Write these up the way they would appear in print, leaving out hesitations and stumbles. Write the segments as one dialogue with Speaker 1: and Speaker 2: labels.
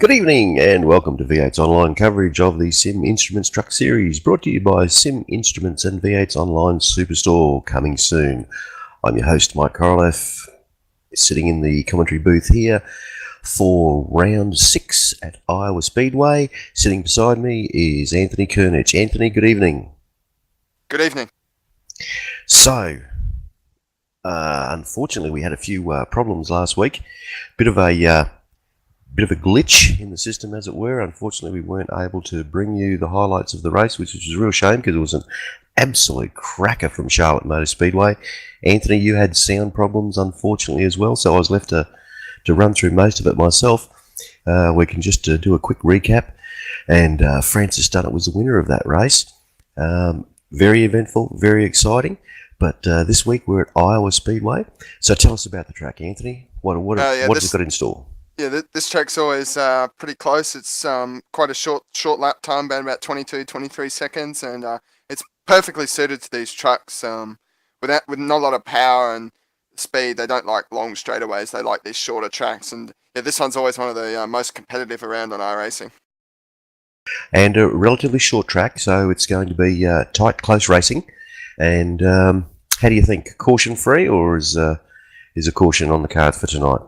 Speaker 1: Good evening and welcome to V8's online coverage of the Sim Instruments Truck Series, brought to you by Sim Instruments and V8's online superstore, coming soon. I'm your host Mike Korolev, sitting in the commentary booth here for round 6 at Iowa Speedway. Sitting beside me is Anthony Kernich. Anthony, good evening.
Speaker 2: Good evening.
Speaker 1: So, unfortunately we had a few problems last week. Bit of a glitch in the system, as it were. Unfortunately, we weren't able to bring you the highlights of the race, which was a real shame because it was an absolute cracker from Charlotte Motor Speedway. Anthony, you had sound problems, unfortunately, as well, so I was left to run through most of it myself. We can just do a quick recap, and Francis Dunnett was the winner of that race. Very eventful, very exciting, but this week we're at Iowa Speedway. So tell us about the track, Anthony. What has it got in store?
Speaker 2: Yeah, this track's always pretty close. It's quite a short lap time, about 22, 23 seconds, and it's perfectly suited to these trucks. With not a lot of power and speed, they don't like long straightaways. They like these shorter tracks, and yeah, this one's always one of the most competitive around on iRacing.
Speaker 1: And a relatively short track, so it's going to be tight, close racing. And how do you think? Caution free, or is a caution on the card for tonight?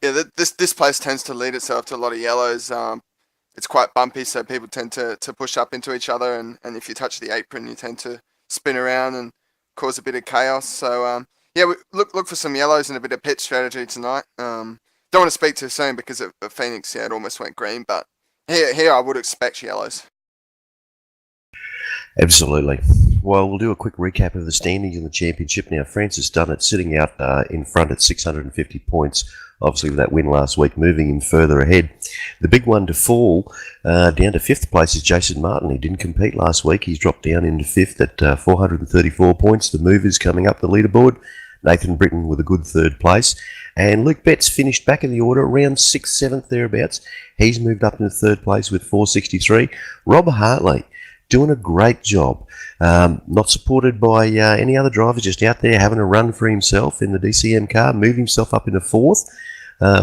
Speaker 2: Yeah, this place tends to lead itself to a lot of yellows. It's quite bumpy, so people tend to push up into each other, and if you touch the apron, you tend to spin around and cause a bit of chaos. So yeah, look for some yellows and a bit of pit strategy tonight. Don't want to speak too soon because at Phoenix, yeah, it almost went green, but here I would expect yellows.
Speaker 1: Absolutely. Well, we'll do a quick recap of the standings in the championship now. Francis Dunnett sitting out in front at 650 points. Obviously, with that win last week, moving him further ahead. The big one to fall down to 5th place is Jason Martin. He didn't compete last week. He's dropped down into 5th at 434 points. The movers coming up the leaderboard. Nathan Britton with a good 3rd place. And Luke Betts finished back in the order, around 6th, 7th, thereabouts. He's moved up into 3rd place with 463. Rob Hartley doing a great job. Not supported by any other drivers, just out there having a run for himself in the DCM car, moved himself up into 4th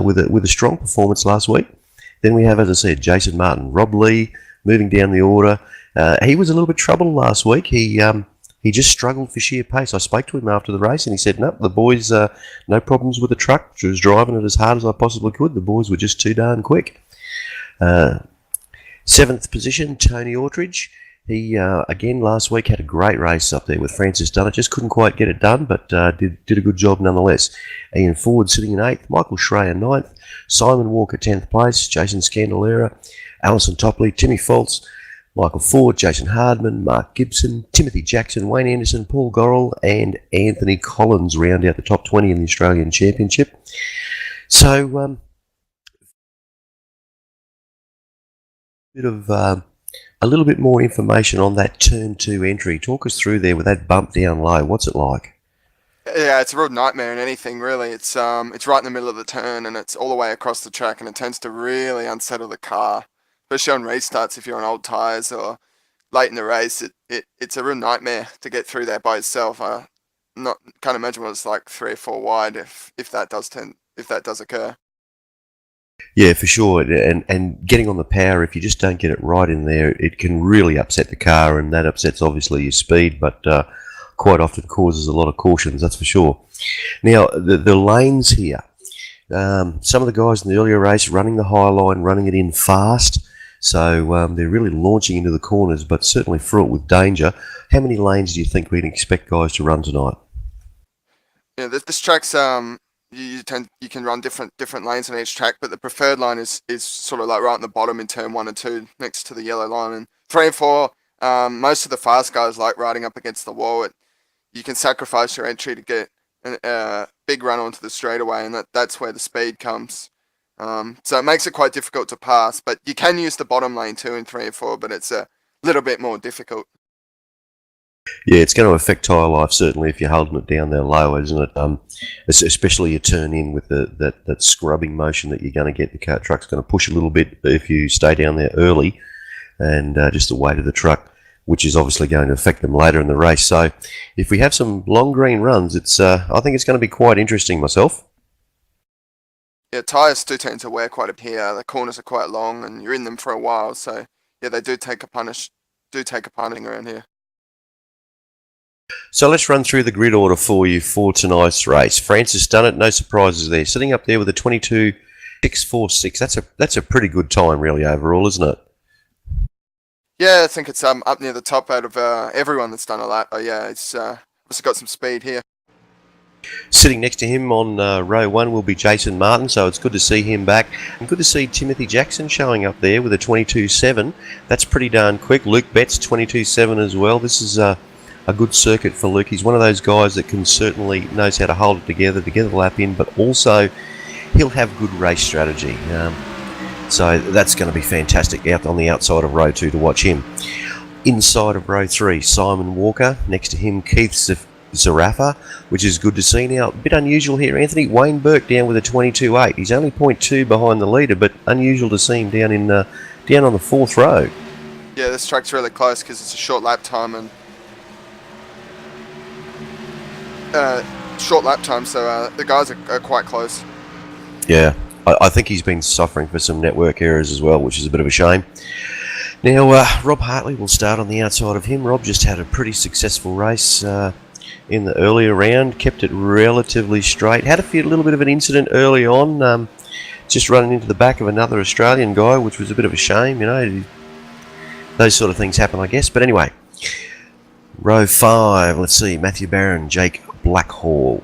Speaker 1: with a strong performance last week. Then we have, as I said, Jason Martin. Rob Lee moving down the order. He was a little bit troubled last week. He just struggled for sheer pace. I spoke to him after the race and he said, no, the boys, no problems with the truck. I was driving it as hard as I possibly could. The boys were just too darn quick. 7th position, Tony Autridge. He, again, last week had a great race up there with Francis Dunnett. Just couldn't quite get it done, but did a good job nonetheless. Ian Ford sitting in 8th, Michael Schreier 9th, Simon Walker 10th place, Jason Scandalera, Alison Topley, Timmy Foltz, Michael Ford, Jason Hardman, Mark Gibson, Timothy Jackson, Wayne Anderson, Paul Gorrell, and Anthony Collins round out the top 20 in the Australian Championship. So, a little bit more information on that turn 2 entry. Talk us through there with that bump down low. What's it like?
Speaker 2: Yeah, it's a real nightmare in anything, really. It's right in the middle of the turn, and it's all the way across the track, and it tends to really unsettle the car, especially on restarts if you're on old tyres or late in the race. It's a real nightmare to get through there by itself. Can't imagine what it's like 3 or 4 wide if that does occur.
Speaker 1: Yeah, for sure. And getting on the power, if you just don't get it right in there, it can really upset the car, and that upsets obviously your speed, but quite often causes a lot of cautions, that's for sure. Now, the lanes here, some of the guys in the earlier race running the high line, running it in fast, so they're really launching into the corners, but certainly fraught with danger. How many lanes do you think we can expect guys to run tonight?
Speaker 2: Yeah, this track's you can run different lanes on each track, but the preferred line is sort of like right on the bottom in turn 1 and 2 next to the yellow line. And 3 and 4, most of the fast guys like riding up against the wall. You can sacrifice your entry to get a big run onto the straightaway, and that's where the speed comes. So it makes it quite difficult to pass, but you can use the bottom lane 2 and 3 and 4, but it's a little bit more difficult.
Speaker 1: Yeah, it's going to affect tyre life, certainly, if you're holding it down there low, isn't it? Especially a turn in with that scrubbing motion that you're going to get. The truck's going to push a little bit if you stay down there early, and just the weight of the truck, which is obviously going to affect them later in the race. So if we have some long green runs, I think it's going to be quite interesting myself.
Speaker 2: Yeah, tyres do tend to wear quite a bit here. The corners are quite long, and you're in them for a while. So yeah, they do take a punishing around here.
Speaker 1: So let's run through the grid order for you for tonight's race. Francis done it, no surprises there. Sitting up there with a 22.646. That's a pretty good time, really, overall, isn't it?
Speaker 2: Yeah, I think it's up near the top out of everyone that's done a lap. Oh yeah, it's also got some speed here.
Speaker 1: Sitting next to him on row 1 will be Jason Martin, so it's good to see him back. And good to see Timothy Jackson showing up there with a 22.7. That's pretty darn quick. Luke Betts, 22.7 as well. This is a good circuit for Luke. He's one of those guys that can certainly knows how to hold it together to get the lap in, but also he'll have good race strategy. So that's going to be fantastic out on the outside of row 2 to watch him. Inside of row 3, Simon Walker. Next to him, Keith Zarafa, which is good to see. Now, a bit unusual here, Anthony. Wayne Burke down with a 22.8. He's only 0.2 behind the leader, but unusual to see him down on the 4th row.
Speaker 2: Yeah, this track's really close because it's a short lap time and so the guys are quite close.
Speaker 1: Yeah, I think he's been suffering for some network errors as well, which is a bit of a shame. Now, Rob Hartley will start on the outside of him. Rob just had a pretty successful race in the earlier round, kept it relatively straight. Had a little bit of an incident early on, just running into the back of another Australian guy, which was a bit of a shame, you know. Those sort of things happen, I guess. But anyway, row 5, let's see, Matthew Barron, Jake Blackhall.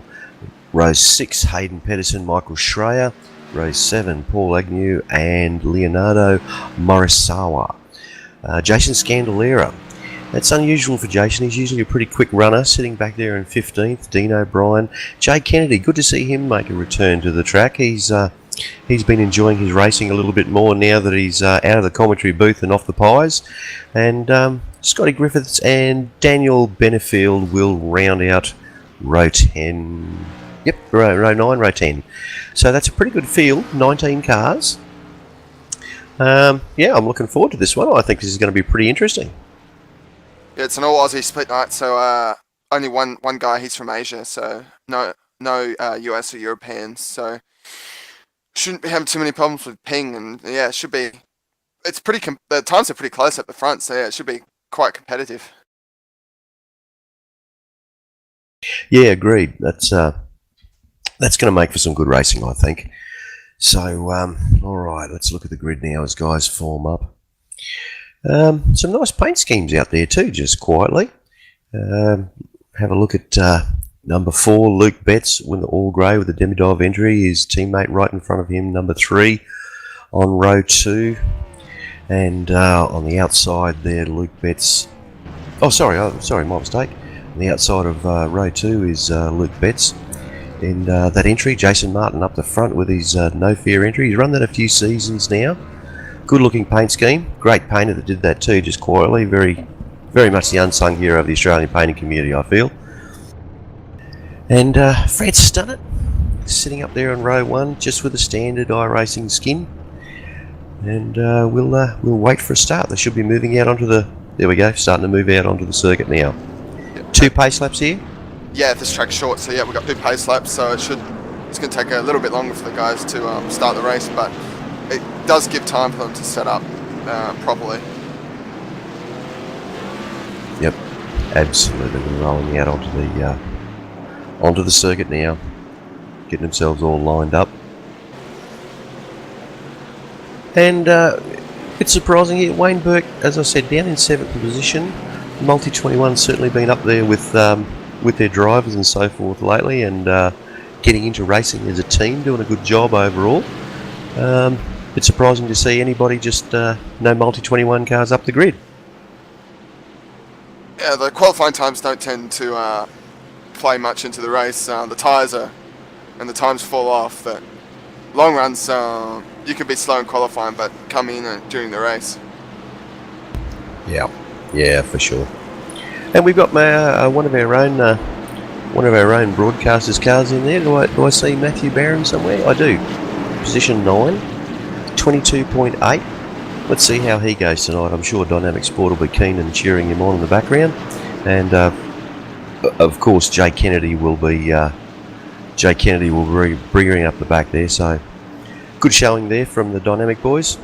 Speaker 1: Row 6, Hayden Pedersen, Michael Schreier. Row 7, Paul Agnew and Leonardo Morisawa. Jason Scandalera. That's unusual for Jason. He's usually a pretty quick runner, sitting back there in 15th. Dean O'Brien. Jay Kennedy, good to see him make a return to the track. He's been enjoying his racing a little bit more now that he's out of the commentary booth and off the pies. And Scotty Griffiths and Daniel Benefield will round out row 10. Yep, row 9, row 10. So that's a pretty good field, 19 cars. Yeah, I'm looking forward to this one. I think this is going to be pretty interesting.
Speaker 2: Yeah, it's an all Aussie split night, so only one guy, he's from Asia, so no US or Europeans, so shouldn't be having too many problems with ping, and yeah, it should be. It's pretty. The times are pretty close at the front, so yeah, it should be quite competitive.
Speaker 1: Yeah, agreed. That's going to make for some good racing, I think. So, all right, let's look at the grid now as guys form up. Some nice paint schemes out there too, just quietly. Have a look at number 4, Luke Betts, with the all grey with the demi-dive entry. His teammate right in front of him, number 3, on row 2. And on the outside there, Luke Betts. Oh, sorry, my mistake. On the outside of row 2 is Luke Betts. And that entry, Jason Martin up the front with his No Fear entry. He's run that a few seasons now. Good looking paint scheme. Great painter that did that too, just quietly. Very, very much the unsung hero of the Australian painting community, I feel. And Francis done it. Sitting up there on row 1, just with a standard iRacing skin. And we'll wait for a start. They should be moving out onto the... There we go, starting to move out onto the circuit now. Yep. 2 pace laps here?
Speaker 2: Yeah, this track's short, so yeah, we've got 2 pace laps, so it's going to take a little bit longer for the guys to start the race, but it does give time for them to set up properly.
Speaker 1: Yep, absolutely. We're rolling out onto the circuit now, getting themselves all lined up. And it's surprising here, Wayne Burke, as I said, down in 7th position. Multi-21's certainly been up there with their drivers and so forth lately, and getting into racing as a team, doing a good job overall. It's surprising to see anybody just no multi-21 cars up the grid.
Speaker 2: Yeah, the qualifying times don't tend to play much into the race. The tyres and the times fall off. But long runs, you can be slow in qualifying, but come in during the race.
Speaker 1: Yeah, for sure. And we've got one of our own broadcasters' cars in there. Do I see Matthew Barron somewhere? I do. Position 9, 22.8. Let's see how he goes tonight. I'm sure Dynamic Sport will be keen and cheering him on in the background. And of course, Jay Kennedy will be bringing up the back there. So Good showing there from the Dynamic boys.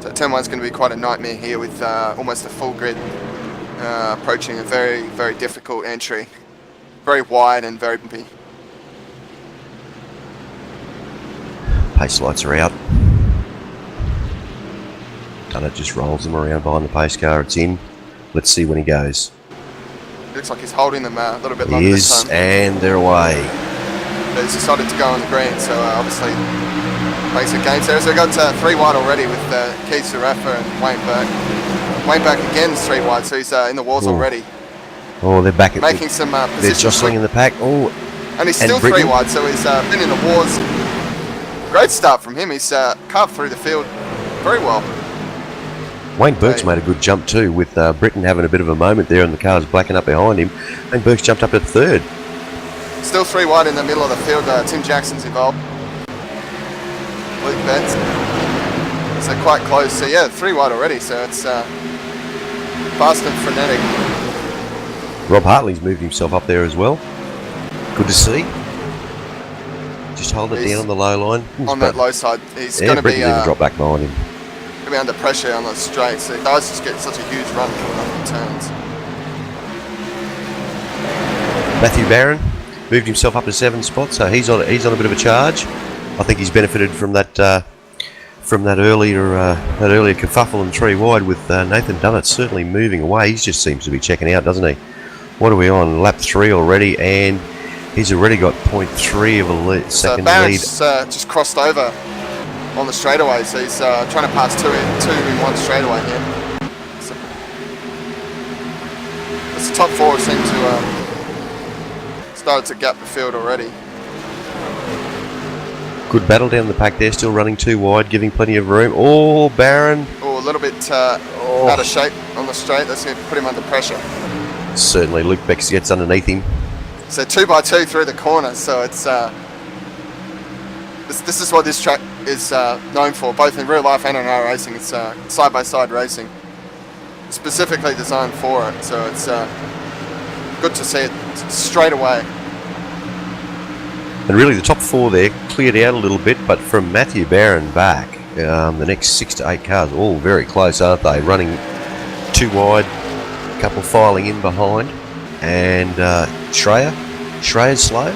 Speaker 2: So turn 1's going to be quite a nightmare here with almost a full grid approaching a very, very difficult entry. Very wide and very bumpy.
Speaker 1: Pace lights are out. Dunnett just rolls them around behind the pace car. It's in. Let's see when he goes.
Speaker 2: Looks like he's holding them a little bit
Speaker 1: He
Speaker 2: longer
Speaker 1: is,
Speaker 2: this time.
Speaker 1: and they're away.
Speaker 2: But he's decided to go on the green, so obviously makes a gains there. So we've got 3 wide already with Keith Zarafa and Wayne Burke. Wayne Burke again is 3 wide, so he's in the walls already.
Speaker 1: Oh, they're back at
Speaker 2: making some
Speaker 1: they're
Speaker 2: position.
Speaker 1: jostling in the pack. Oh,
Speaker 2: and he's still 3 wide, so he's been in the wars. Great start from him. He's carved through the field very well.
Speaker 1: Wayne Burke's made a good jump too, with Britton having a bit of a moment there and the cars blacking up behind him. Wayne Burke's jumped up to 3rd.
Speaker 2: Still 3 wide in the middle of the field. Tim Jackson's involved. Luke Betts. So quite close. So yeah, 3 wide already. So it's fast and frenetic.
Speaker 1: Rob Hartley's moved himself up there as well. Good to see. Just hold it down on the low line.
Speaker 2: On that low side, he's going to be
Speaker 1: Britton's even dropped back behind him.
Speaker 2: Going to be under pressure on the straight. So he does just get such a huge run coming up in turns.
Speaker 1: Matthew Barron moved himself up to 7 spots, so he's on a bit of a charge. I think he's benefited from that earlier kerfuffle and 3 wide with Nathan Dunnett certainly moving away. He just seems to be checking out, doesn't he? What are we on? Lap 3 already, and he's already got 0.3 of a second lead.
Speaker 2: So Barron's just crossed over on the straightaway, so he's trying to pass two in one straightaway here. So the top 4 seem to started to gap the field already.
Speaker 1: Good battle down the pack there, still running 2 wide, giving plenty of room. Oh, Barron.
Speaker 2: Oh, a little bit out of shape on the straight. That's going to put him under pressure.
Speaker 1: Certainly, Luke Bex gets underneath him.
Speaker 2: So 2x2 through the corner. So it's this is what this track is known for, both in real life and in our racing. It's side-by-side racing, specifically designed for it. So it's good to see it straight away.
Speaker 1: And really the top 4 there cleared out a little bit, but from Matthew Barron back, the next 6 to 8 cars, all very close, aren't they? Running 2 wide, a couple filing in behind, and Schreier's slow.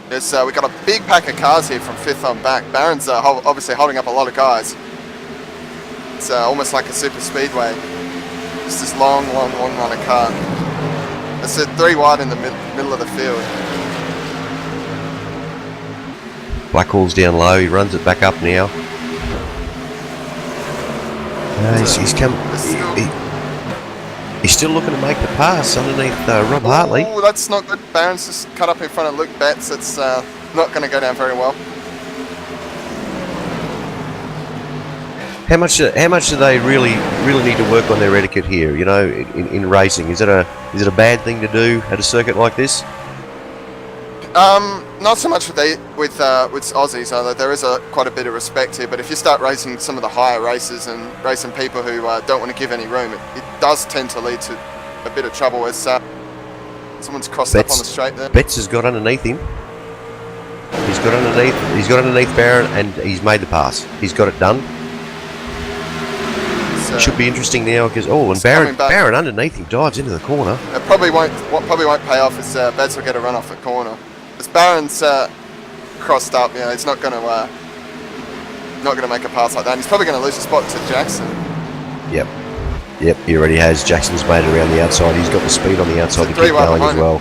Speaker 2: Yes, we've got a big pack of cars here from 5th on back. Barron's obviously holding up a lot of guys. It's almost like a super speedway. It's this long line of car. It's 3 wide in the middle of the field.
Speaker 1: Blackwell's down low, he runs it back up now. He's still looking to make the pass underneath Rob Hartley.
Speaker 2: Oh, that's not good. Barron's just cut up in front of Luke Betts. It's not going to go down very well.
Speaker 1: How much do they really need to work on their etiquette here? You know, in racing, is it a bad thing to do at a circuit like this?
Speaker 2: Not so much with Aussies, although there is quite a bit of respect here. But if you start racing some of the higher races and racing people who don't want to give any room, it does tend to lead to a bit of trouble. As someone's crossed up on the straight there.
Speaker 1: Betts has got underneath him. He's got underneath Barron, and he's made the pass. He's got it done. Should be interesting now because Barron underneath him dives into the corner.
Speaker 2: It probably won't pay off as Betts will get a run off the corner. As Barron's crossed up, you know, he's not going to make a pass like that. And he's probably going to lose a spot to Jackson.
Speaker 1: Yep, he already has. Jackson's made it around the outside. He's got the speed on the outside to keep going as well.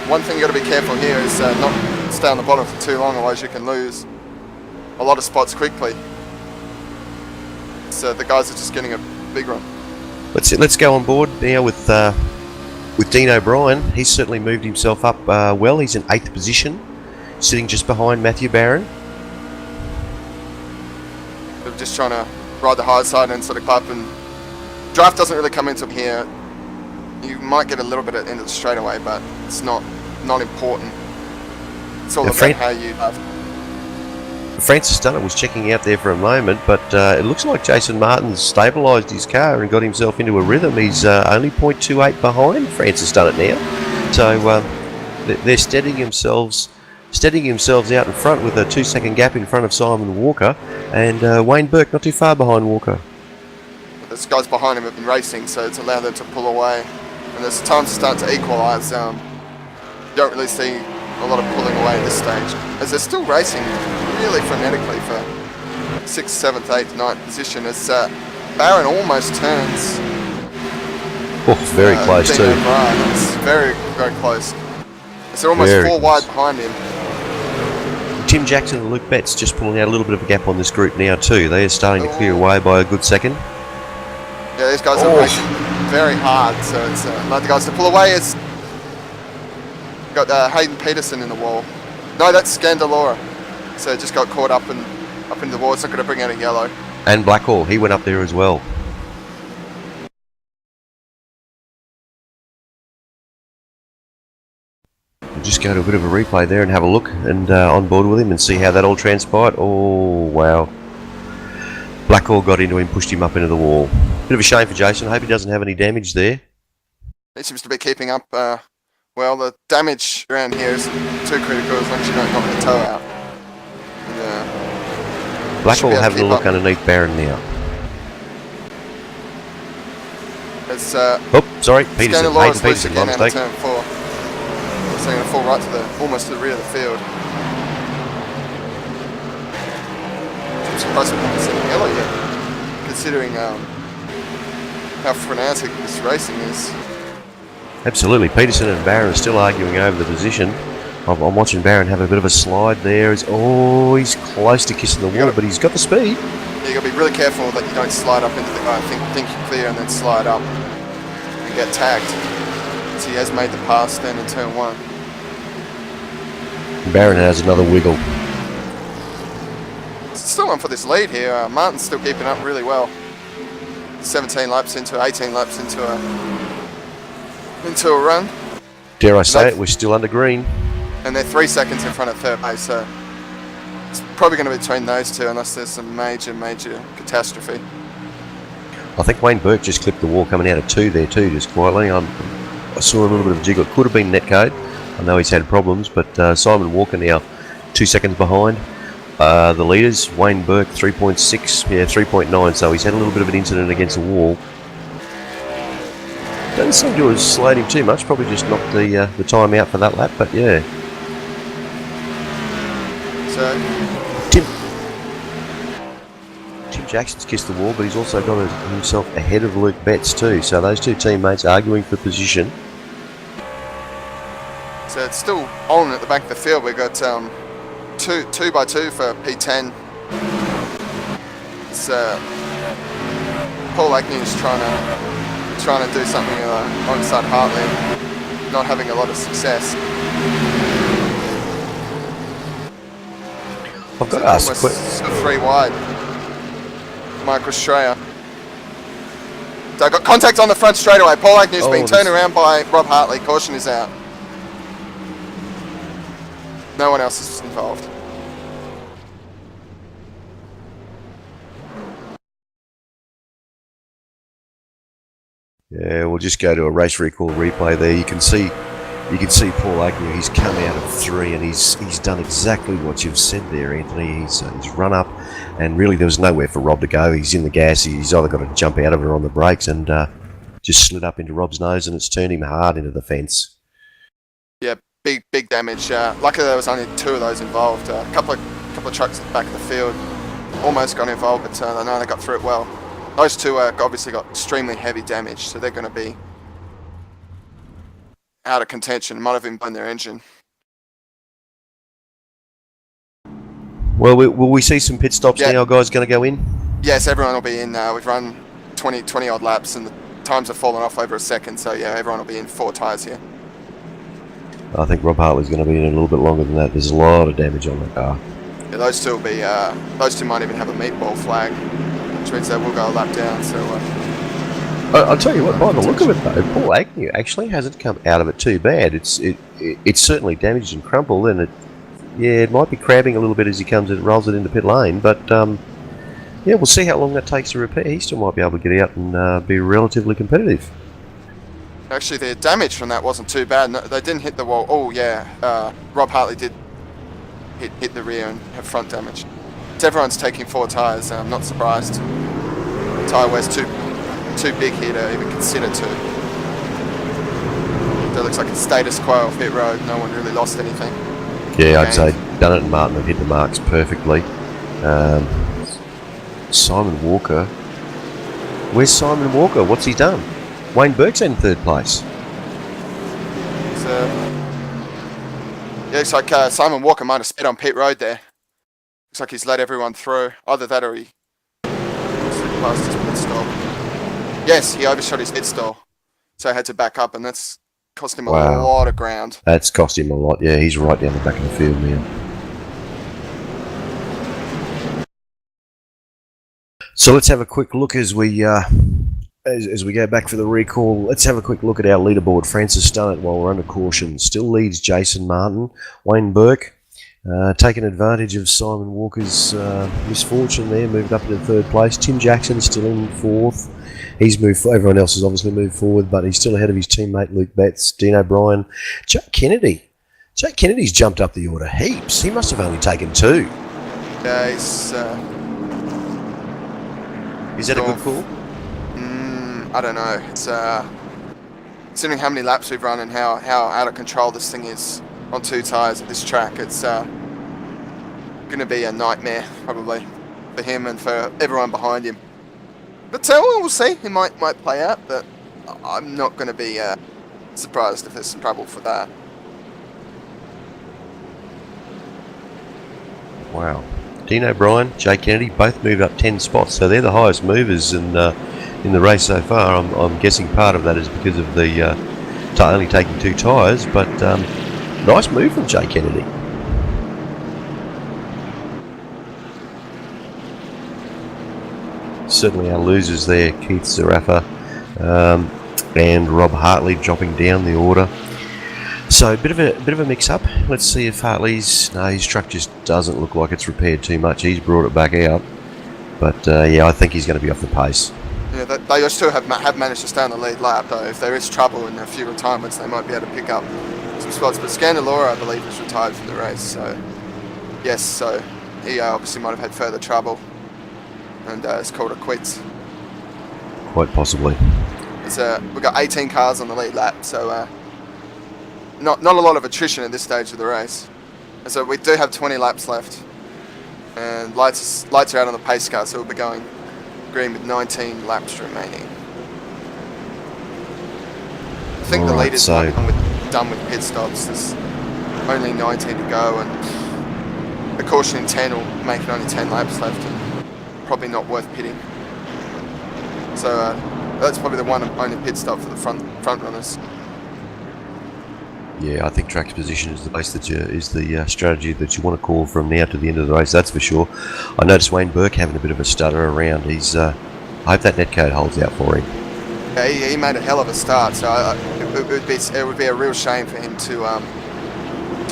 Speaker 2: One thing you got to be careful here is not stay on the bottom for too long, otherwise you can lose a lot of spots quickly. So the guys are just getting a big run.
Speaker 1: Let's go on board now with Dean O'Brien. He's certainly moved himself up well. He's in 8th position, sitting just behind Matthew Barron.
Speaker 2: They're just trying to ride the high side and sort of clap, and draft doesn't really come into here. You might get a little bit at the end of the straightaway, but it's not important. It's all about how you
Speaker 1: Francis Dunner was checking out there for a moment, but it looks like Jason Martin's stabilised his car and got himself into a rhythm. He's only 0.28 behind Francis Dunner now. So they're steadying themselves out in front with a 2-second gap in front of Simon Walker, and Wayne Burke not too far behind Walker.
Speaker 2: Those guys behind him have been racing, so it's allowed them to pull away. And as time starts to equalise, you don't really see a lot of pulling away at this stage, as they're still racing really frenetically for 6th, 7th, 8th, 9th position, as Barron almost turns.
Speaker 1: Oh, very close too.
Speaker 2: It's very, very close. As they're almost
Speaker 1: Very
Speaker 2: four
Speaker 1: close.
Speaker 2: wide behind him.
Speaker 1: Tim Jackson and Luke Betts just pulling out a little bit of a gap on this group now too. They are starting to clear away by a good second.
Speaker 2: Yeah, these guys are racing very hard, so it's another guys to pull away. Is got Hayden Peterson in the wall. No, that's Scandalora. So just got caught up into the wall. It's not going to bring out a yellow.
Speaker 1: And Blackhall, he went up there as well. We'll just go to a bit of a replay there and have a look and on board with him and see how that all transpired. Oh, wow. Blackhall got into him, pushed him up into the wall. Bit of a shame for Jason. I hope he doesn't have any damage there.
Speaker 2: He seems to be keeping up well. The damage around here isn't too critical as long as you don't knock the toe out.
Speaker 1: Blackhall having a look underneath Barron now.
Speaker 2: It's
Speaker 1: sorry, Peterson. Hayden Peterson, my mistake.
Speaker 2: Turn 4. So going to fall right to almost to the rear of the field. I'm surprised we haven't seen yellow yet, considering how frenetic this racing is.
Speaker 1: Absolutely, Peterson and Barron are still arguing over the position. I'm watching Barron have a bit of a slide there. He's close to kissing the wall, but he's got the speed.
Speaker 2: Yeah, you got to be really careful that you don't slide up into the guy. Think you're clear and then slide up and get tagged. So he has made the pass then in turn 1.
Speaker 1: Barron has another wiggle.
Speaker 2: Still on for this lead here. Martin's still keeping up really well. 17 laps into 18 laps into a run.
Speaker 1: Dare I say it, we're still under green.
Speaker 2: And they're 3 seconds in front of third base, so it's probably going to be between those two unless there's some major catastrophe.
Speaker 1: I think Wayne Burke just clipped the wall coming out of 2 there too, just quietly. I saw a little bit of a jiggle. It could have been netcode. I know he's had problems, but Simon Walker now 2 seconds behind. The leaders, Wayne Burke 3.6, 3.9, so he's had a little bit of an incident against the wall. Doesn't seem to have slowed him too much, probably just knocked the time out for that lap, but yeah.
Speaker 2: So
Speaker 1: Tim Jackson's kissed the wall, but he's also got himself ahead of Luke Betts too, so those two teammates arguing for position.
Speaker 2: So it's still on at the back of the field. We've got 2 by 2 for P10. It's Paul Agnew's trying to do something alongside Hartley, not having a lot of success.
Speaker 1: I've got to ask a
Speaker 2: question. 3 wide. Mike Australia. So I got contact on the front straight away. Paul Agnew's been turned around by Rob Hartley. Caution is out. No one else is involved.
Speaker 1: Yeah, we'll just go to a race recall replay there. You can see Paul Agnew. He's come out of 3 and he's done exactly what you've said there, Anthony. He's run up, and really there was nowhere for Rob to go. He's in the gas. He's either got to jump out of it or on the brakes, and just slid up into Rob's nose, and it's turned him hard into the fence.
Speaker 2: Yeah, big damage. Luckily there was only 2 of those involved. A couple of trucks at the back of the field almost got involved, but no, they got through it well. Those 2 obviously got extremely heavy damage, so they're going to be out of contention. Might have even blown their engine.
Speaker 1: Well, will we see some pit stops now, guys? Going to go in?
Speaker 2: Yes, everyone will be in. We've run 20 odd laps, and the times have fallen off over a second. So yeah, everyone will be in 4 tyres here.
Speaker 1: I think Rob Hartley's going to be in a little bit longer than that. There's a lot of damage on that car.
Speaker 2: Yeah, those 2 will be. Those 2 might even have a meatball flag, which means they will go a lap down. So.
Speaker 1: I'll tell you what. By the look of it, though, Paul Agnew actually hasn't come out of it too bad. It's certainly damaged and crumpled, and Yeah, it might be crabbing a little bit as he comes and rolls it into pit lane, but yeah, we'll see how long that takes to repair. He still might be able to get out and be relatively competitive.
Speaker 2: Actually, the damage from that wasn't too bad. No, they didn't hit the wall. Oh yeah, Rob Hartley did hit the rear and have front damage. So everyone's taking 4 tyres. I'm not surprised. Tyre wear's too big here to even consider 2. That looks like a status quo off pit road. No one really lost anything.
Speaker 1: Yeah, I'd say Dunnett and Martin have hit the marks perfectly. Simon Walker. Where's Simon Walker? What's he done? Wayne Burke's in 3rd place.
Speaker 2: Yeah, looks like Simon Walker might have sped on pit road there. Looks like he's let everyone through. Either that or he slipped past his pit stall. Yes, he overshot his pit stall. So had to back up, and that's cost him a lot of ground.
Speaker 1: That's cost him a lot, yeah. He's right down the back of the field now. So let's have a quick look as we go back for the recall. Let's have a quick look at our leaderboard. Francis Dunnett, while we're under caution, still leads Jason Martin. Wayne Burke taking advantage of Simon Walker's misfortune there, moved up into 3rd place. Tim Jackson still in 4th. He's moved. Everyone else has obviously moved forward, but he's still ahead of his teammate Luke Betts, Dean O'Brien, Jake Kennedy. Jake Kennedy's jumped up the order heaps. He must have only taken 2.
Speaker 2: Yeah, he's.
Speaker 1: Is that a good call?
Speaker 2: I don't know. It's considering how many laps we've run and how out of control this thing is on 2 tyres at this track, it's going to be a nightmare probably for him and for everyone behind him. But we'll see. He might play out, but I'm not going to be surprised if there's some trouble for that.
Speaker 1: Wow. Dean O'Brien, Jake Kennedy, both moved up 10 spots, so they're the highest movers in the race so far. I'm guessing part of that is because of the only taking 2 tyres, but nice move from Jake Kennedy. Certainly our losers there, Keith Zarafa and Rob Hartley dropping down the order. So a bit of a mix-up. Let's see if his truck just doesn't look like it's repaired too much. He's brought it back out, but yeah, I think he's going to be off the pace.
Speaker 2: Yeah, they still have managed to stay on the lead lap though. If there is trouble and a few retirements, they might be able to pick up some spots. But Scandalora, I believe, is retired from the race. So yes, so he obviously might have had further trouble and has called it quits.
Speaker 1: Quite possibly.
Speaker 2: We've got 18 cars on the lead lap, so not a lot of attrition at this stage of the race. And so we do have 20 laps left, and lights are out on the pace car, so we'll be going green with 19 laps remaining. I think the leaders might be done with pit stops. There's only 19 to go, and a caution in 10 will make it only 10 laps left, and probably not worth pitting. So that's probably the one and only pit stop for the front runners.
Speaker 1: Yeah, I think track's position is the place that is the strategy that you want to call from now to the end of the race. That's for sure. I noticed Wayne Burke having a bit of a stutter around. I hope that netcode holds out for him.
Speaker 2: Yeah, he made a hell of a start. So it would be a real shame for him to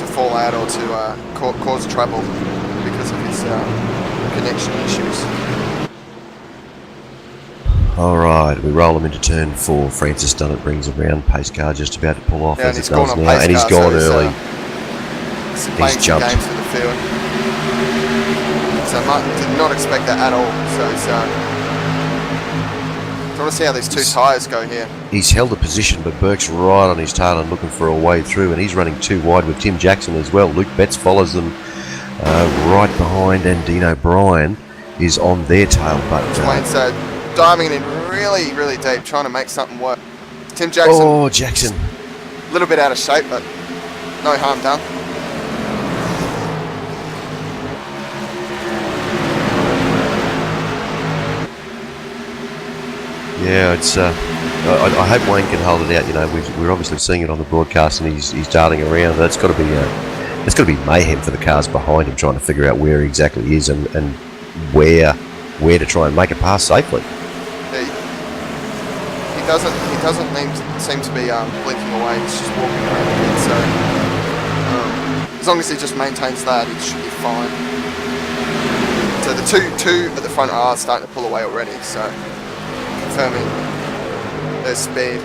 Speaker 2: fall out or to cause trouble because of his connection issues.
Speaker 1: Alright, we roll him into turn 4. Francis Dunnett brings around. Pace car just about to pull off as it does now. And he's gone early. He's jumped.
Speaker 2: Games for the field. So Martin did not expect that at all. So I want to see how these 2 tyres go here.
Speaker 1: He's held a position, but Burke's right on his tail and looking for a way through. And he's running 2 wide with Tim Jackson as well. Luke Betts follows them right behind, and Dean O'Brien is on their tail. But
Speaker 2: diving in really, really deep, trying to make something work. Tim Jackson.
Speaker 1: Oh, Jackson.
Speaker 2: A little bit out of shape, but no harm done.
Speaker 1: Yeah, it's. I hope Wayne can hold it out. You know, we're obviously seeing it on the broadcast, and he's darting around. That's got to be it's got to be mayhem for the cars behind him, trying to figure out where he exactly is and where to try and make it pass safely.
Speaker 2: He doesn't seem to be blinking away. He's just walking around a bit. So As long as he just maintains that, it should be fine. So the two at the front are starting to pull away already, so confirming their speed.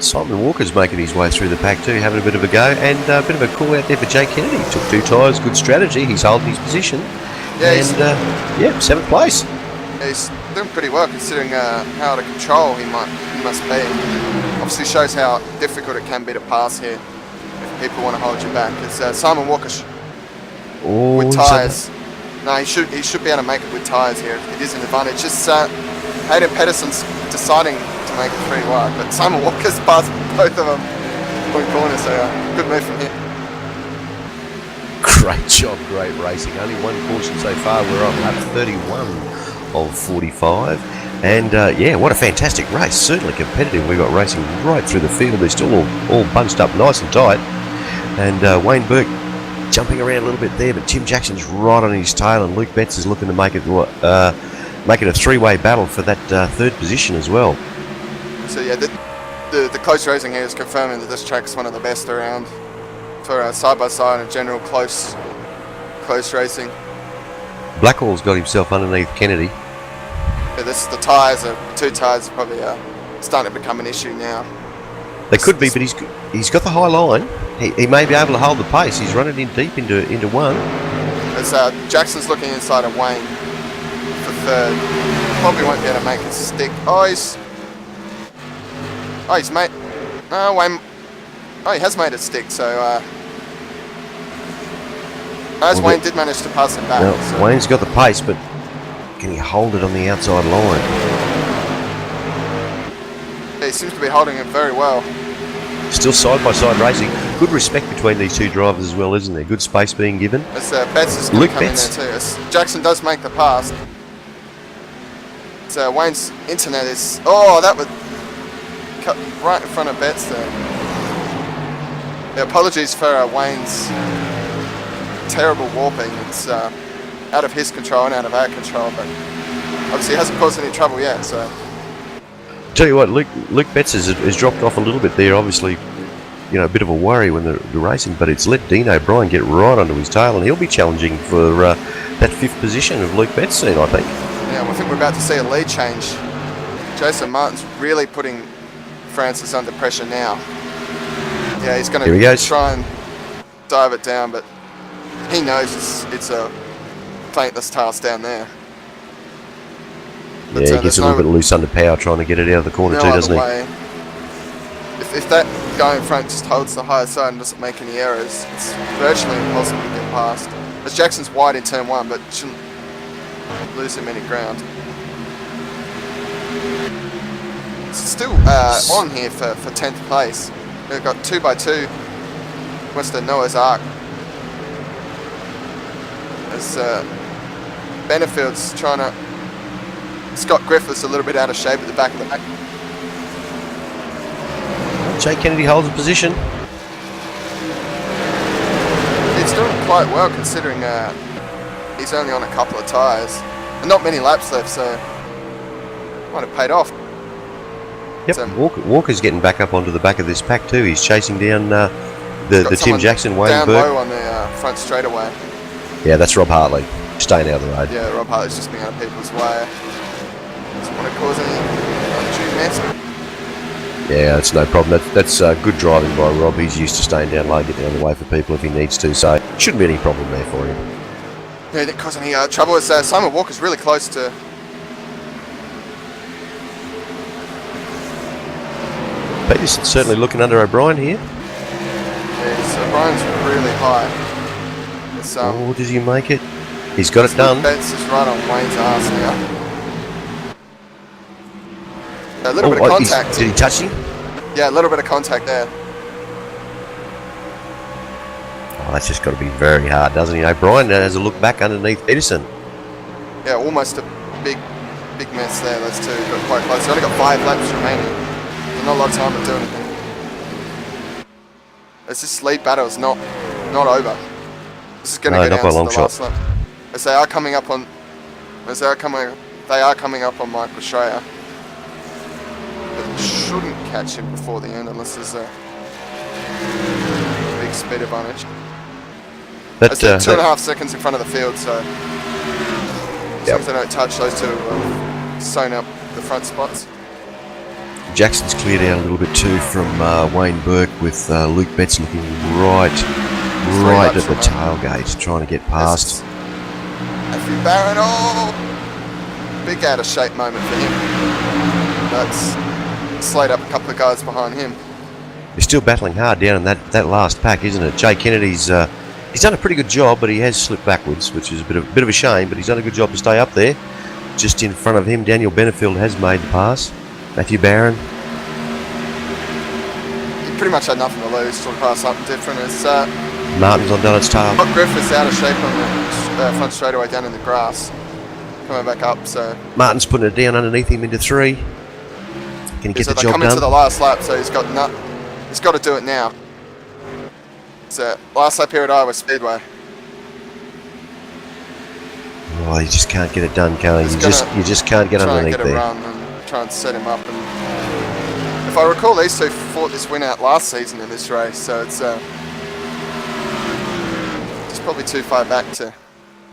Speaker 1: Simon Walker's making his way through the pack too, having a bit of a go, and a bit of a call out there for Jay Kennedy. Took 2 tyres, good strategy. He's holding his position, and 7th place.
Speaker 2: Yeah, he's doing pretty well considering how out of control he must be. Obviously shows how difficult it can be to pass here if people want to hold you back. It's Simon Walker with tyres. No, he should be able to make it with tyres here. It is an advantage. Just Hayden Pedersen's deciding to make it 3 wide, but Simon Walker's passed both of them one corner, so good move from here.
Speaker 1: Great job, great racing. Only 1 caution so far. We're on lap 31 of 45. And what a fantastic race. Certainly competitive. We've got racing right through the field. They're still all bunched up nice and tight. And Wayne Burke jumping around a little bit there, but Tim Jackson's right on his tail, and Luke Betts is looking to make it a 3-way battle for that 3rd position as well.
Speaker 2: So yeah, the close racing here is confirming that this track's one of the best around for side-by-side and general close racing.
Speaker 1: Blackwell's got himself underneath Kennedy.
Speaker 2: Yeah, the 2 tyres are probably starting to become an issue now.
Speaker 1: They could be, but he's got the high line. He may be able to hold the pace. He's running in deep into 1.
Speaker 2: As Jackson's looking inside of Wayne for 3rd. Probably won't be able to make it stick. He's made. Wayne. He has made it stick. So Wayne did manage to pass him back.
Speaker 1: Now,
Speaker 2: so.
Speaker 1: Wayne's got the pace, but can he hold it on the outside line?
Speaker 2: Yeah, he seems to be holding it very well.
Speaker 1: Still side-by-side racing. Good respect between these 2 drivers as well, isn't there? Good space being given.
Speaker 2: As Betts is going to come in there too. As Jackson does make the pass. So Wayne's internet is... that would cut right in front of Betts there. Yeah, apologies for Wayne's terrible warping. It's out of his control and out of our control, but obviously it hasn't caused any trouble yet, so...
Speaker 1: Tell you what, Luke Betts has dropped off a little bit there. Obviously, a bit of a worry when they're racing, but it's let Dean O'Brien get right onto his tail, and he'll be challenging for that 5th position of Luke Betts soon, I think.
Speaker 2: Yeah, I think we're about to see a lead change. Jason Martin's really putting Francis under pressure now. Yeah, he's going to try and dive it down, but he knows it's a thankless task down there. But,
Speaker 1: he gets a little bit loose under power trying to get it out of the corner too, doesn't he?
Speaker 2: If that guy in front just holds the higher side and doesn't make any errors, it's virtually impossible to get past. As Jackson's wide in turn 1, but shouldn't lose him any ground. It's still on here for 10th place. We've got 2x2 Western Noah's Ark. As Benefield's trying to... Scott Griffith's a little bit out of shape at the back of the pack.
Speaker 1: Jay Kennedy holds a position.
Speaker 2: He's doing quite well considering he's only on a couple of tyres. And not many laps left, so might have paid off.
Speaker 1: Yep, Walker's getting back up onto the back of this pack too. He's chasing down the Tim Jackson, Wayne
Speaker 2: down
Speaker 1: Burke.
Speaker 2: low on the front straightaway.
Speaker 1: Yeah, that's Rob Hartley, staying out of the road.
Speaker 2: Yeah, Rob Hartley's just being out of people's way. Doesn't want to cause any undue mess.
Speaker 1: Yeah, that's no problem. That's good driving by Rob. He's used to staying down low, getting out of the way for people if he needs to, so shouldn't be any problem there for him.
Speaker 2: Yeah, he didn't cause any trouble. As Simon Walker's really close to...
Speaker 1: Peterson's certainly looking under O'Brien here.
Speaker 2: Yeah, O'Brien's really high. It's,
Speaker 1: does he make it? He's got it done.
Speaker 2: Betts is right on Wayne's arse now. A little bit of contact.
Speaker 1: Did he touch him?
Speaker 2: Yeah, a little bit of contact there.
Speaker 1: Oh, that's just got to be very hard, doesn't he? O'Brien has a look back underneath Peterson.
Speaker 2: Yeah, almost a big mess there. Those two got quite close. They've only got 5 laps remaining. There's not a lot of time to do anything. This lead battle is not over. This is going to go down to the last lap. As they are coming up on Michael Schreier. But shouldn't catch him before the end unless there's a speed advantage.
Speaker 1: That,
Speaker 2: As they're 2.5 seconds in front of the field, so as long as they don't touch, those two will sewn up the front spots.
Speaker 1: Jackson's cleared out a little bit too from Wayne Burke, with Luke Betts looking right at the tailgate, trying to get past.
Speaker 2: Matthew Barron, big out of shape moment for him. That's slayed up a couple of guys behind him.
Speaker 1: He's still battling hard down in that last pack, isn't it? Jay Kennedy's he's done a pretty good job, but he has slipped backwards, which is a bit of a shame. But he's done a good job to stay up there. Just in front of him, Daniel Benefield has made the pass. Matthew Barron.
Speaker 2: He pretty much had nothing to lose, sort of pass something different. It's
Speaker 1: Martin's on Donnett's tail.
Speaker 2: Griffiths out of shape on the front straightaway down in the grass. Coming back up, so
Speaker 1: Martin's putting it down underneath him into 3. Can he get the job done?
Speaker 2: Coming to the last lap, so he's got to do it now. So last lap here at Iowa Speedway.
Speaker 1: Oh, you just can't get it done, can you? You just can't get underneath there.
Speaker 2: Try and get a run and try and set him up. And if I recall, these two fought this win out last season in this race, so it's just probably too far back to.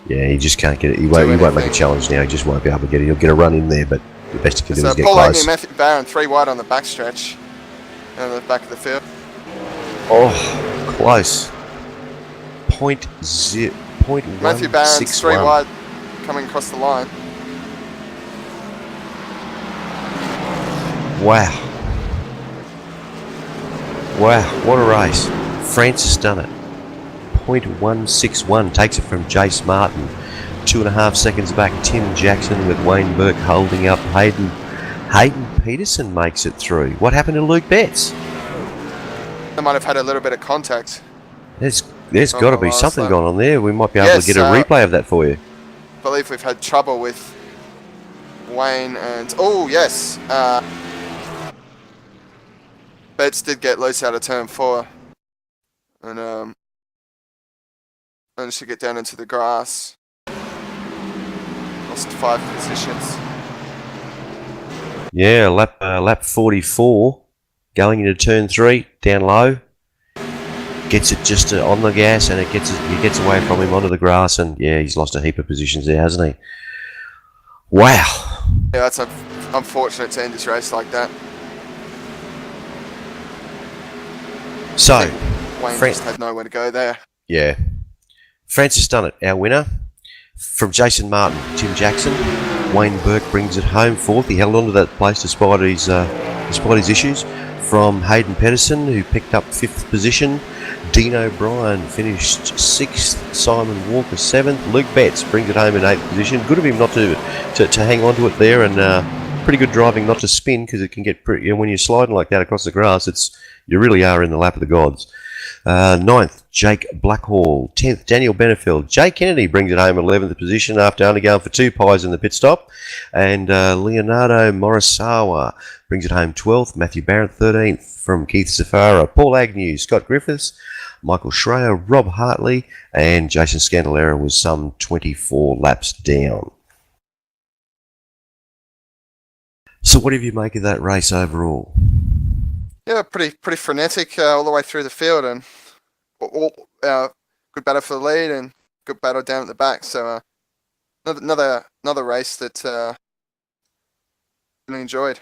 Speaker 1: Yeah, he just can't get it. He won't make a challenge now. He just won't be able to get it. He'll get a run in there, but the best he can do is get
Speaker 2: Paul
Speaker 1: close.
Speaker 2: Agnew and Matthew Barron 3 wide on the backstretch and the back of the field.
Speaker 1: Oh, close. Point
Speaker 2: Matthew Barron's 3 wide coming across the line.
Speaker 1: Wow. Wow, what a race. Francis done it. 0.161 takes it from Jace Martin. 2.5 seconds back, Tim Jackson, with Wayne Burke holding up. Hayden Peterson makes it through. What happened to Luke Betts?
Speaker 2: They might have had a little bit of contact.
Speaker 1: There's got to be something going on there. We might be able to get a replay of that for you.
Speaker 2: I believe we've had trouble with Wayne and... Oh, yes. Betts did get loose out of turn 4. And managed to get down into the grass. Lost 5 positions.
Speaker 1: Yeah, lap 44. Going into turn 3, down low. Gets it just on the gas, and he gets away from him onto the grass, and yeah, he's lost a heap of positions there, hasn't he? Wow.
Speaker 2: Yeah, that's unfortunate to end this race like that.
Speaker 1: So,
Speaker 2: Wayne just had nowhere to go there.
Speaker 1: Yeah. Francis Dunnett, our winner. From Jason Martin, Tim Jackson. Wayne Burke brings it home 4th. He held on to that place despite his issues. From Hayden Pedersen, who picked up 5th position. Dean O'Brien finished 6th. Simon Walker 7th. Luke Betts brings it home in 8th position. Good of him not to hang on to it there, and pretty good driving not to spin, because it can get pretty. When you're sliding like that across the grass, you really are in the lap of the gods. 9th, Jake Blackhall. 10th, Daniel Benefield. Jay Kennedy brings it home in 11th position after only going for 2 pies in the pit stop. And Leonardo Morisawa brings it home 12th. Matthew Barron 13th from Keith Safara. Paul Agnew, Scott Griffiths, Michael Schreier, Rob Hartley, and Jason Scandalera was some 24 laps down. So what did you make of that race overall?
Speaker 2: Yeah, pretty frenetic all the way through the field, and good battle for the lead and good battle down at the back. So another race that really enjoyed.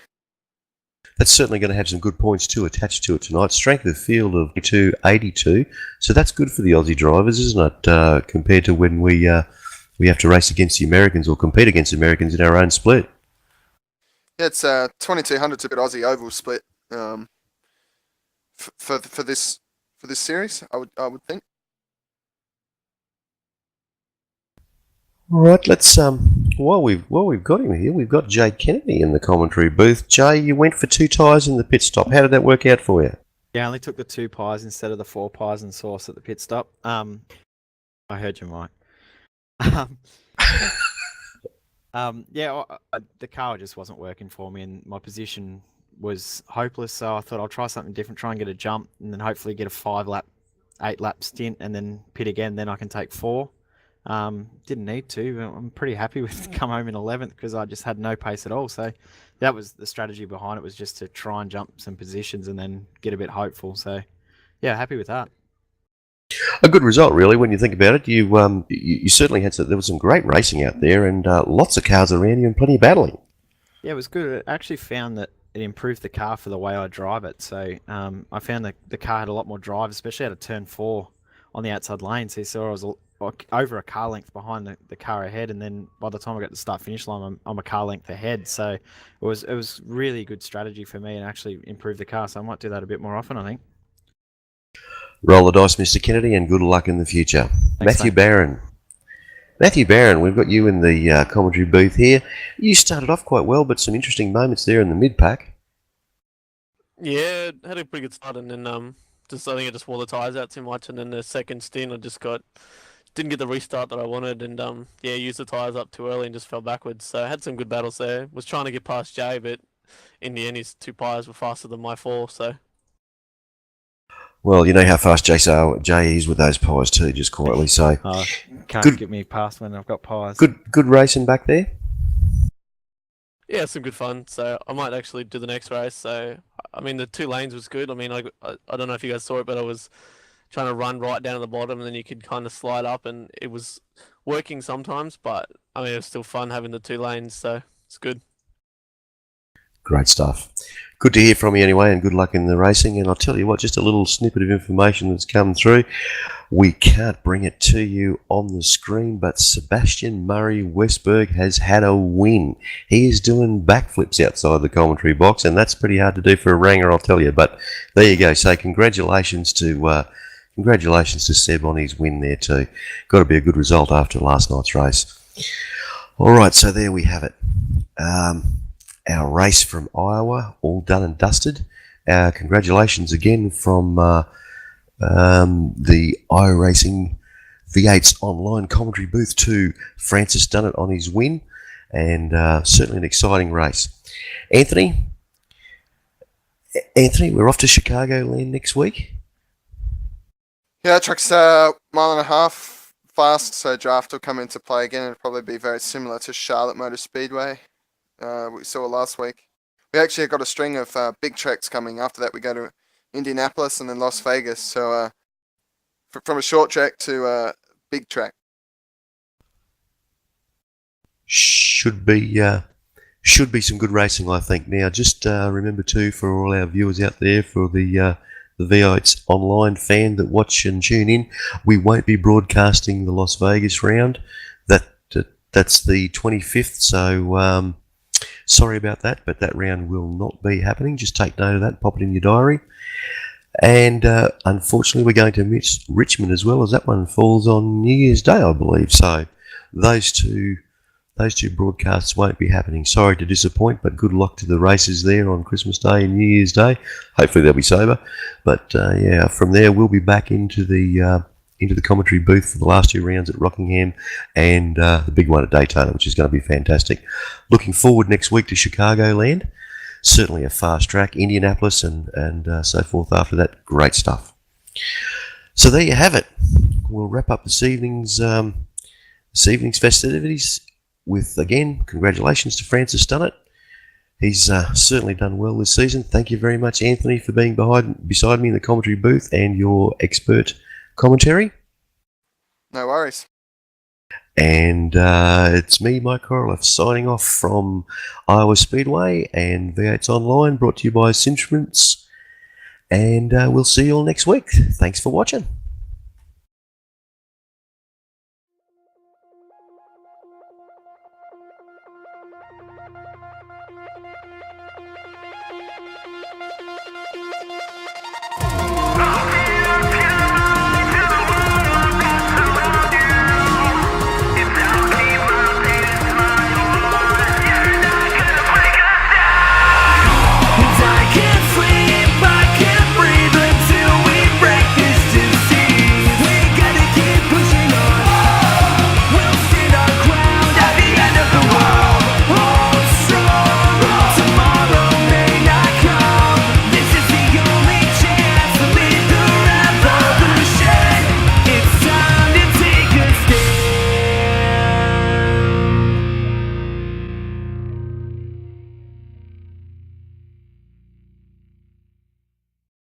Speaker 1: That's certainly going to have some good points too attached to it tonight. Strength of field of 282, so that's good for the Aussie drivers, isn't it? Compared to when we have to race against the Americans or compete against the Americans in our own split.
Speaker 2: Yeah, it's 2200's a good Aussie oval split. For this series, I would think.
Speaker 1: All right, let's while we've got him here, we've got Jay Kennedy in the commentary booth. Jay, you went for 2 tyres in the pit stop. How did that work out for you?
Speaker 3: Yeah, I only took the 2 pies instead of the 4 pies and sauce at the pit stop. I heard you, Mike. The car just wasn't working for me, and my position was hopeless, so I thought I'll try something different, try and get a jump, and then hopefully get a 8 lap stint, and then pit again, then I can take 4. Didn't need to. I'm pretty happy with come home in 11th, because I just had no pace at all, so that was the strategy behind it, was just to try and jump some positions and then get a bit hopeful. So yeah, happy with that.
Speaker 1: A good result, really, when you think about it. You certainly had there was some great racing out there, and lots of cars around you and plenty of battling.
Speaker 3: Yeah, it was good. I actually found that it improved the car for the way I drive it. So I found the car had a lot more drive, especially out of turn 4 on the outside lane. So you saw I was over a car length behind the car ahead, and then by the time I got to the start finish line, I'm a car length ahead. So it was really good strategy for me and actually improved the car. So I might do that a bit more often, I think.
Speaker 1: Roll the dice, Mr. Kennedy, and good luck in the future.
Speaker 3: Thanks,
Speaker 1: Matthew
Speaker 3: mate.
Speaker 1: Barron. Matthew Barron, we've got you in the commentary booth here. You started off quite well, but some interesting moments there in the mid-pack.
Speaker 4: Yeah, had a pretty good start, and then I think I just wore the tyres out too much, and then the second stint I just didn't get the restart that I wanted, and used the tyres up too early and just fell backwards. So I had some good battles there. Was trying to get past Jay, but in the end his 2 tyres were faster than my 4. So
Speaker 1: Well, you know how fast Jay is with those pies too, just quietly. So
Speaker 3: Can't get me past when I've got pies.
Speaker 1: good racing back there.
Speaker 4: yeah, some good fun. So I might actually do the next race. So I mean the 2 lanes was good. I mean I don't know if you guys saw it, but I was trying to run right down to the bottom, and then you could kind of slide up, and it was working sometimes, but I mean it was still fun having the 2 lanes, so it's good.
Speaker 1: Great stuff. Good to hear from you anyway, and good luck in the racing. And I'll tell you what, just a little snippet of information that's come through. We can't bring it to you on the screen, but Sebastian Murray Westberg has had a win. He is doing backflips outside the commentary box, and that's pretty hard to do for a ranger, I'll tell you. But there you go. So congratulations to Seb on his win there too. Got to be a good result after last night's race. All right, so there we have it. Our race from Iowa, all done and dusted. Congratulations again from the iRacing v8sonline commentary booth to Francis Dunnett on his win, and certainly an exciting race. Anthony, we're off to Chicagoland next week.
Speaker 2: Yeah, that track's a mile and a half fast, so draft will come into play again. It'll probably be very similar to Charlotte Motor Speedway. We saw last week. We actually got a string of big tracks coming. After that, we go to Indianapolis and then Las Vegas. So from a short track to a big track.
Speaker 1: Should be some good racing, I think. Now, just remember too, for all our viewers out there, for the v8sonline fan that watch and tune in, we won't be broadcasting the Las Vegas round. That's the 25th. So sorry about that, but that round will not be happening. Just take note of that, pop it in your diary. And unfortunately, we're going to miss Richmond as well, as that one falls on New Year's Day, I believe. So those two broadcasts won't be happening. Sorry to disappoint, but good luck to the races there on Christmas Day and New Year's Day. Hopefully they'll be sober. But from there we'll be back into the commentary booth for the last 2 rounds at Rockingham and the big one at Daytona, which is going to be fantastic. Looking forward next week to Chicagoland. Certainly a fast track, Indianapolis and so forth after that. Great stuff. So there you have it. We'll wrap up this evening's festivities with, again, congratulations to Francis Dunnett. He's certainly done well this season. Thank you very much, Anthony, for being beside me in the commentary booth and your expert commentary.
Speaker 2: No worries.
Speaker 1: And it's me, Mike Korolev, signing off from Iowa Speedway and v8sonline, brought to you by Cintruments. And we'll see you all next week. Thanks for watching.